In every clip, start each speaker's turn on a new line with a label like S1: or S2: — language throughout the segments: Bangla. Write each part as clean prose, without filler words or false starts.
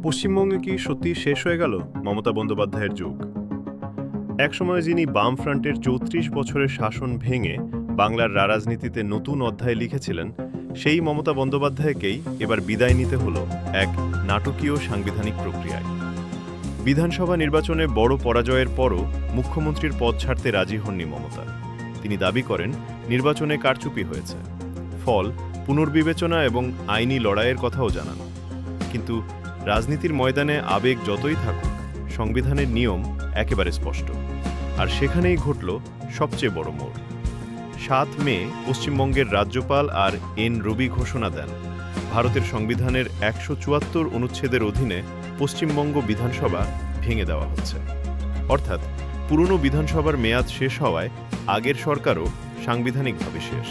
S1: পশ্চিমবঙ্গে কি সত্যি শেষ হয়ে গেল মমতা বন্দ্যোপাধ্যায়ের যুগ? একসময় যিনি বামফ্রন্টের ৩৪ বছরের শাসন ভেঙে বাংলার রাজনীতিতে নতুন অধ্যায় লিখেছিলেন, সেই মমতা বন্দ্যোপাধ্যায়কেই এবার বিদায় নিতে হলো এক নাটকীয় সাংবিধানিক প্রক্রিয়ায়। বিধানসভা নির্বাচনে বড় পরাজয়ের পরও মুখ্যমন্ত্রীর পদ ছাড়তে রাজি হননি মমতা। তিনি দাবি করেন নির্বাচনে কারচুপি হয়েছে, ফল পুনর্বিবেচনা এবং আইনি লড়াইয়ের কথাও জানান। কিন্তু রাজনীতির ময়দানে আবেগ যতই থাকুক, সংবিধানের নিয়ম একেবারে স্পষ্ট। আর সেখানেই ঘটল সবচেয়ে বড় মোড়। ৭ মে পশ্চিমবঙ্গের রাজ্যপাল আর এন রবি ঘোষণা দেন, ভারতের সংবিধানের ১৭৪ অনুচ্ছেদের অধীনে পশ্চিমবঙ্গ বিধানসভা ভেঙে দেওয়া হচ্ছে। অর্থাৎ পুরনো বিধানসভার মেয়াদ শেষ হওয়ায় আগের সরকারও সাংবিধানিকভাবে শেষ।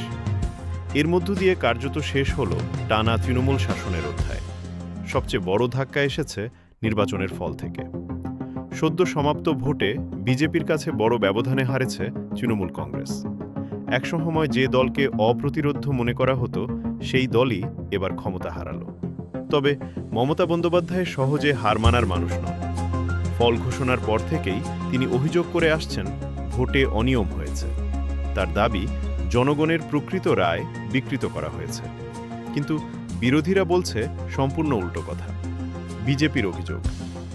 S1: এর মধ্য দিয়ে কার্যত শেষ হল টানা তৃণমূল শাসনের অধ্যায়। সবচেয়ে বড় ধাক্কা এসেছে নির্বাচনের ফল থেকে। সদ্য সমাপ্ত ভোটে বিজেপির কাছে বড় ব্যবধানে হারেছে তৃণমূল কংগ্রেস। একসময় যে দলকে অপ্রতিরোধ্য মনে করা হতো, সেই দলই এবার ক্ষমতা হারালো। তবে মমতা বন্দ্যোপাধ্যায় সহজে হার মানার মানুষ নন। ফল ঘোষণার পর থেকেই তিনি অভিযোগ করে আসছেন ভোটে অনিয়ম হয়েছে। তার দাবি জনগণের প্রকৃত রায় বিকৃত করা হয়েছে। কিন্তু বিরোধীরা বলছে সম্পূর্ণ উল্টো কথা। বিজেপির অভিযোগ,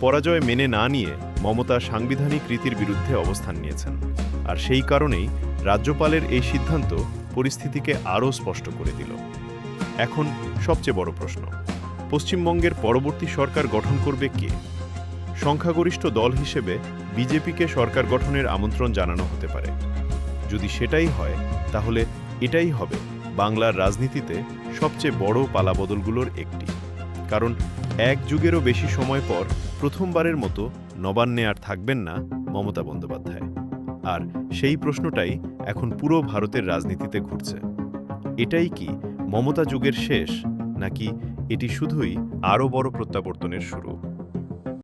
S1: পরাজয় মেনে না নিয়ে মমতা সাংবিধানিক রীতির বিরুদ্ধে অবস্থান নিয়েছেন। আর সেই কারণেই রাজ্যপালের এই সিদ্ধান্ত পরিস্থিতিকে আরও স্পষ্ট করে দিল। এখন সবচেয়ে বড় প্রশ্ন, পশ্চিমবঙ্গের পরবর্তী সরকার গঠন করবে কে? সংখ্যাগরিষ্ঠ দল হিসেবে বিজেপিকে সরকার গঠনের আমন্ত্রণ জানানো হতে পারে। যদি সেটাই হয়, তাহলে এটাই হবে বাংলার রাজনীতিতে সবচেয়ে বড় পালাবদলগুলোর একটি। কারণ এক যুগেরও বেশি সময় পর প্রথমবারের মতো নবান্নে আর থাকবেন না মমতা বন্দ্যোপাধ্যায়। আর সেই প্রশ্নটাই এখন পুরো ভারতের রাজনীতিতে ঘুরছে। এটাই কি মমতা যুগের শেষ, নাকি এটি শুধুই আরও বড় প্রত্যাবর্তনের শুরু?